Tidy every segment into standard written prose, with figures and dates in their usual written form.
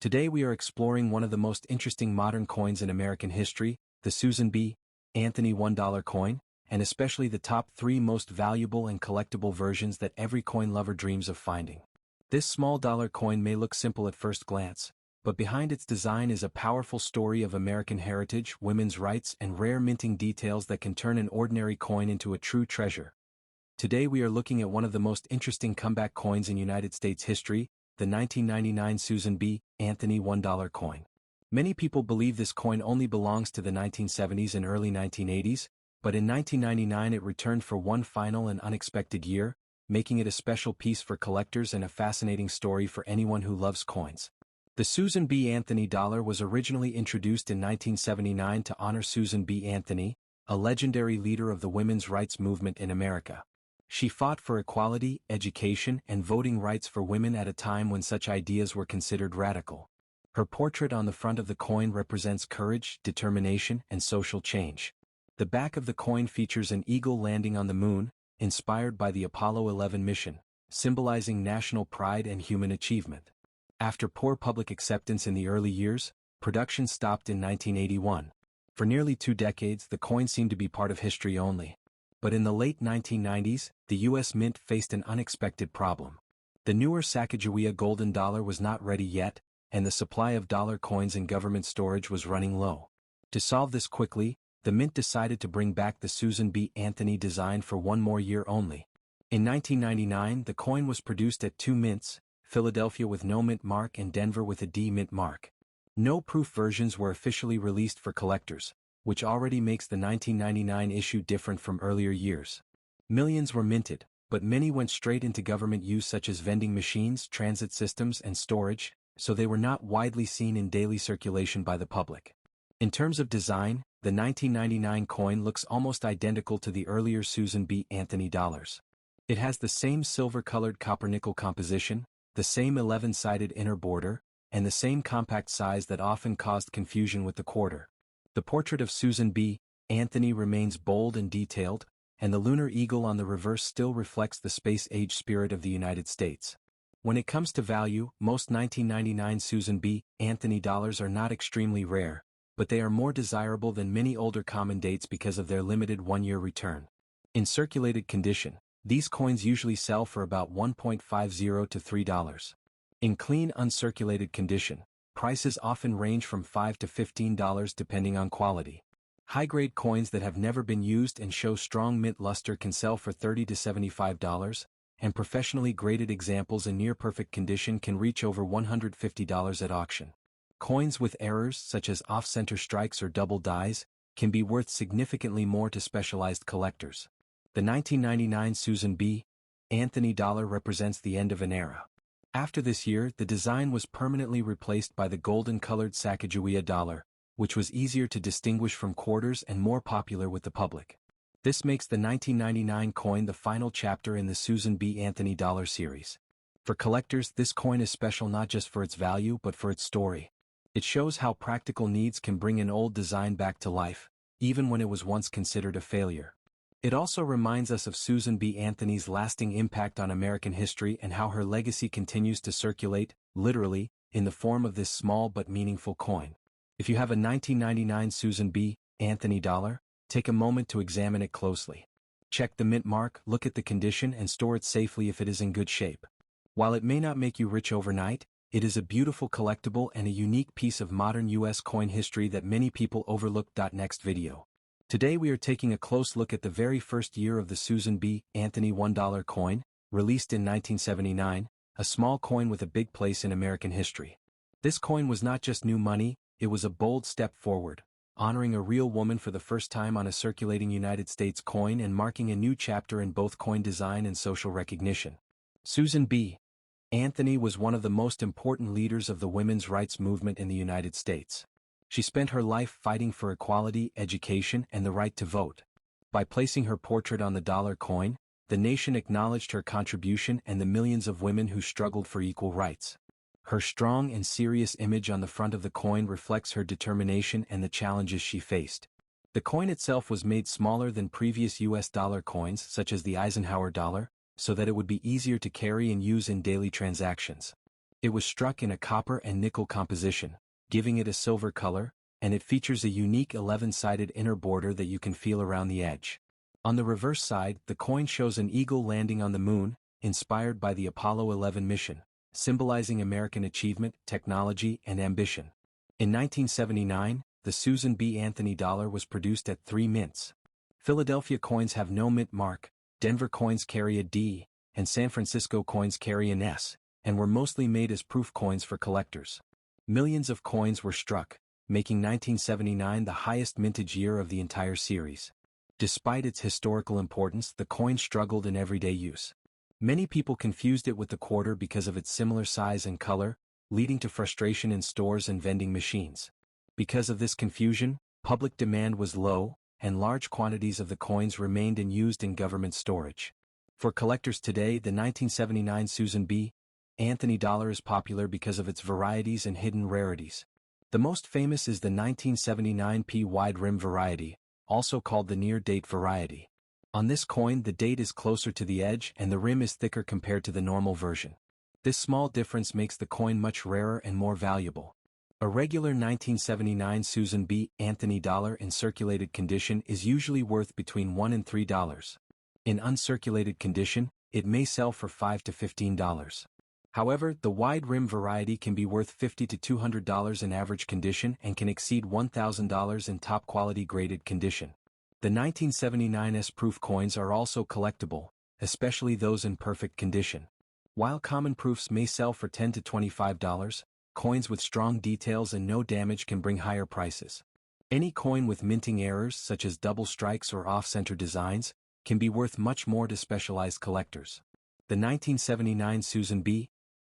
Today we are exploring one of the most interesting modern coins in American history, the Susan B. Anthony $1 coin, and especially the top 3 most valuable and collectible versions that every coin lover dreams of finding. This small dollar coin may look simple at first glance, but behind its design is a powerful story of American heritage, women's rights, and rare minting details that can turn an ordinary coin into a true treasure. Today we are looking at one of the most interesting comeback coins in United States history, the 1999 Susan B. Anthony $1 coin. Many people believe this coin only belongs to the 1970s and early 1980s, but in 1999 it returned for one final and unexpected year, making it a special piece for collectors and a fascinating story for anyone who loves coins. The Susan B. Anthony dollar was originally introduced in 1979 to honor Susan B. Anthony, a legendary leader of the women's rights movement in America. She fought for equality, education, and voting rights for women at a time when such ideas were considered radical. Her portrait on the front of the coin represents courage, determination, and social change. The back of the coin features an eagle landing on the moon, inspired by the Apollo 11 mission, symbolizing national pride and human achievement. After poor public acceptance in the early years, production stopped in 1981. For nearly 2 decades, the coin seemed to be part of history only. But in the late 1990s, the U.S. Mint faced an unexpected problem. The newer Sacagawea golden dollar was not ready yet, and the supply of dollar coins in government storage was running low. To solve this quickly, the Mint decided to bring back the Susan B. Anthony design for one more year only. In 1999, the coin was produced at 2 mints, Philadelphia with no mint mark and Denver with a D mint mark. No proof versions were officially released for collectors, which already makes the 1999 issue different from earlier years. Millions were minted, but many went straight into government use such as vending machines, transit systems, and storage, so they were not widely seen in daily circulation by the public. In terms of design, the 1999 coin looks almost identical to the earlier Susan B. Anthony dollars. It has the same silver-colored copper-nickel composition, the same 11-sided inner border, and the same compact size that often caused confusion with the quarter. The portrait of Susan B. Anthony remains bold and detailed, and the lunar eagle on the reverse still reflects the space-age spirit of the United States. When it comes to value, most 1999 Susan B. Anthony dollars are not extremely rare, but they are more desirable than many older common dates because of their limited one-year return. In circulated condition, these coins usually sell for about $1.50 to $3. In clean uncirculated condition, prices often range from $5 to $15 depending on quality. High-grade coins that have never been used and show strong mint luster can sell for $30 to $75, and professionally graded examples in near-perfect condition can reach over $150 at auction. Coins with errors, such as off-center strikes or double dies, can be worth significantly more to specialized collectors. The 1999 Susan B. Anthony dollar represents the end of an era. After this year, the design was permanently replaced by the golden-colored Sacagawea dollar, which was easier to distinguish from quarters and more popular with the public. This makes the 1999 coin the final chapter in the Susan B. Anthony dollar series. For collectors, this coin is special not just for its value but for its story. It shows how practical needs can bring an old design back to life, even when it was once considered a failure. It also reminds us of Susan B. Anthony's lasting impact on American history and how her legacy continues to circulate, literally, in the form of this small but meaningful coin. If you have a 1999 Susan B. Anthony dollar, take a moment to examine it closely. Check the mint mark, look at the condition, and store it safely if it is in good shape. While it may not make you rich overnight, it is a beautiful collectible and a unique piece of modern U.S. coin history that many people overlook. Next video. Today we are taking a close look at the very first year of the Susan B. Anthony $1 coin, released in 1979, a small coin with a big place in American history. This coin was not just new money, it was a bold step forward, honoring a real woman for the first time on a circulating United States coin and marking a new chapter in both coin design and social recognition. Susan B. Anthony was one of the most important leaders of the women's rights movement in the United States. She spent her life fighting for equality, education, and the right to vote. By placing her portrait on the dollar coin, the nation acknowledged her contribution and the millions of women who struggled for equal rights. Her strong and serious image on the front of the coin reflects her determination and the challenges she faced. The coin itself was made smaller than previous U.S. dollar coins such as the Eisenhower dollar, so that it would be easier to carry and use in daily transactions. It was struck in a copper and nickel composition, giving it a silver color, and it features a unique 11-sided inner border that you can feel around the edge. On the reverse side, the coin shows an eagle landing on the moon, inspired by the Apollo 11 mission, symbolizing American achievement, technology, and ambition. In 1979, the Susan B. Anthony dollar was produced at 3 mints. Philadelphia coins have no mint mark, Denver coins carry a D, and San Francisco coins carry an S, and were mostly made as proof coins for collectors. Millions of coins were struck, making 1979 the highest mintage year of the entire series. Despite its historical importance, the coin struggled in everyday use. Many people confused it with the quarter because of its similar size and color, leading to frustration in stores and vending machines. Because of this confusion, public demand was low, and large quantities of the coins remained unused in government storage. For collectors today, the 1979 Susan B. Anthony dollar is popular because of its varieties and hidden rarities. The most famous is the 1979 P wide rim variety, also called the near date variety. On this coin, the date is closer to the edge and the rim is thicker compared to the normal version. This small difference makes the coin much rarer and more valuable. A regular 1979 Susan B. Anthony dollar in circulated condition is usually worth between $1 and $3. In uncirculated condition, it may sell for $5 to $15. However, the wide rim variety can be worth $50 to $200 in average condition and can exceed $1,000 in top quality graded condition. The 1979 S-proof coins are also collectible, especially those in perfect condition. While common proofs may sell for $10 to $25, coins with strong details and no damage can bring higher prices. Any coin with minting errors such as double strikes or off-center designs can be worth much more to specialized collectors. The 1979 Susan B.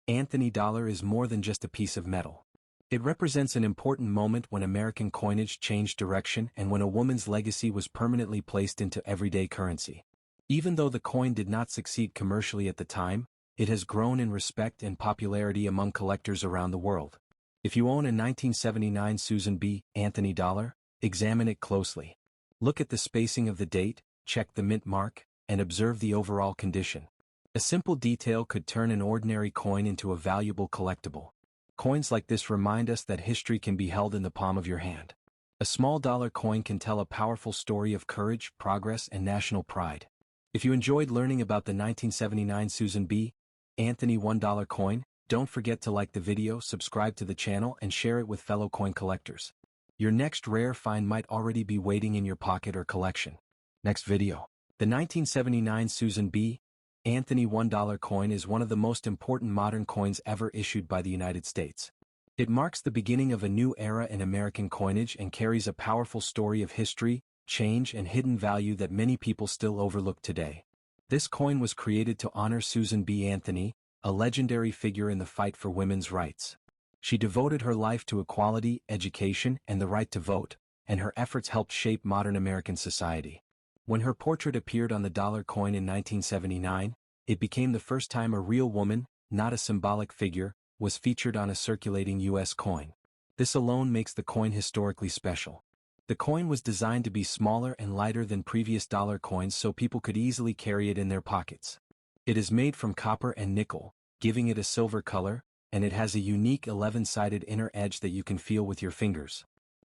Anthony dollar is more than just a piece of metal. It represents an important moment when American coinage changed direction and when a woman's legacy was permanently placed into everyday currency. Even though the coin did not succeed commercially at the time, it has grown in respect and popularity among collectors around the world. If you own a 1979 Susan B. Anthony dollar, examine it closely. Look at the spacing of the date, check the mint mark, and observe the overall condition. A simple detail could turn an ordinary coin into a valuable collectible. Coins like this remind us that history can be held in the palm of your hand. A small dollar coin can tell a powerful story of courage, progress, and national pride. If you enjoyed learning about the 1979 Susan B. Anthony $1 coin, don't forget to like the video, subscribe to the channel, and share it with fellow coin collectors. Your next rare find might already be waiting in your pocket or collection. Next video. The 1979 Susan B. Anthony $1 coin is one of the most important modern coins ever issued by the United States. It marks the beginning of a new era in American coinage and carries a powerful story of history, change, and hidden value that many people still overlook today. This coin was created to honor Susan B. Anthony, a legendary figure in the fight for women's rights. She devoted her life to equality, education, and the right to vote, and her efforts helped shape modern American society. When her portrait appeared on the dollar coin in 1979, it became the first time a real woman, not a symbolic figure, was featured on a circulating U.S. coin. This alone makes the coin historically special. The coin was designed to be smaller and lighter than previous dollar coins so people could easily carry it in their pockets. It is made from copper and nickel, giving it a silver color, and it has a unique 11-sided inner edge that you can feel with your fingers.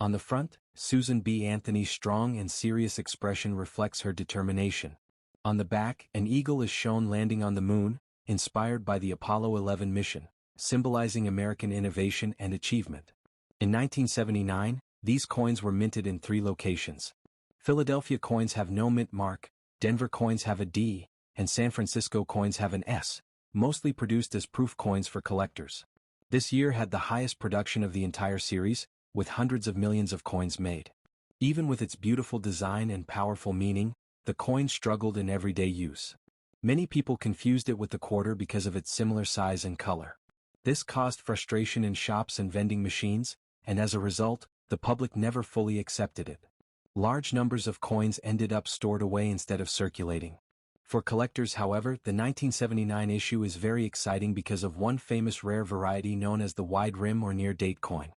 On the front, Susan B. Anthony's strong and serious expression reflects her determination. On the back, an eagle is shown landing on the moon, inspired by the Apollo 11 mission, symbolizing American innovation and achievement. In 1979, these coins were minted in 3 locations. Philadelphia coins have no mint mark, Denver coins have a D, and San Francisco coins have an S, mostly produced as proof coins for collectors. This year had the highest production of the entire series, with hundreds of millions of coins made. Even with its beautiful design and powerful meaning, the coin struggled in everyday use. Many people confused it with the quarter because of its similar size and color. This caused frustration in shops and vending machines, and as a result, the public never fully accepted it. Large numbers of coins ended up stored away instead of circulating. For collectors, however, the 1979 issue is very exciting because of one famous rare variety known as the wide rim or near date coin.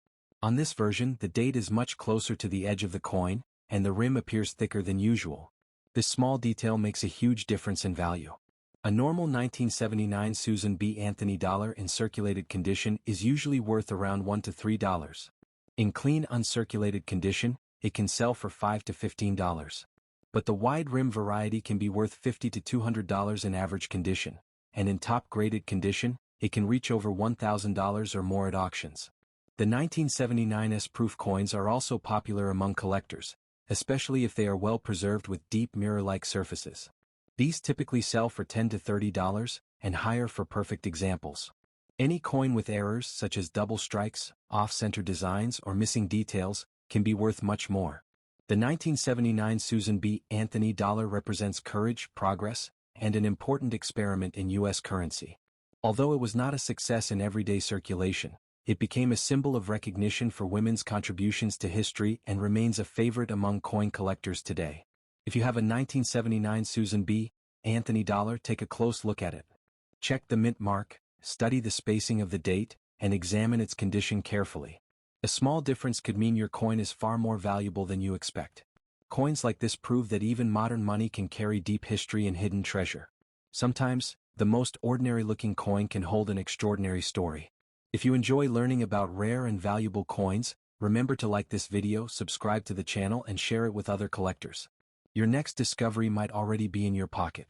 On this version, the date is much closer to the edge of the coin, and the rim appears thicker than usual. This small detail makes a huge difference in value. A normal 1979 Susan B. Anthony dollar in circulated condition is usually worth around $1 to $3. In clean uncirculated condition, it can sell for $5 to $15. But the wide rim variety can be worth $50 to $200 in average condition, and in top-graded condition, it can reach over $1,000 or more at auctions. The 1979 proof coins are also popular among collectors, especially if they are well preserved with deep mirror-like surfaces. These typically sell for $10 to $30 and higher for perfect examples. Any coin with errors such as double strikes, off-center designs or missing details can be worth much more. The 1979 Susan B. Anthony dollar represents courage, progress, and an important experiment in U.S. currency. Although it was not a success in everyday circulation, it became a symbol of recognition for women's contributions to history and remains a favorite among coin collectors today. If you have a 1979 Susan B. Anthony dollar, take a close look at it. Check the mint mark, study the spacing of the date, and examine its condition carefully. A small difference could mean your coin is far more valuable than you expect. Coins like this prove that even modern money can carry deep history and hidden treasure. Sometimes, the most ordinary-looking coin can hold an extraordinary story. If you enjoy learning about rare and valuable coins, remember to like this video, subscribe to the channel, and share it with other collectors. Your next discovery might already be in your pocket.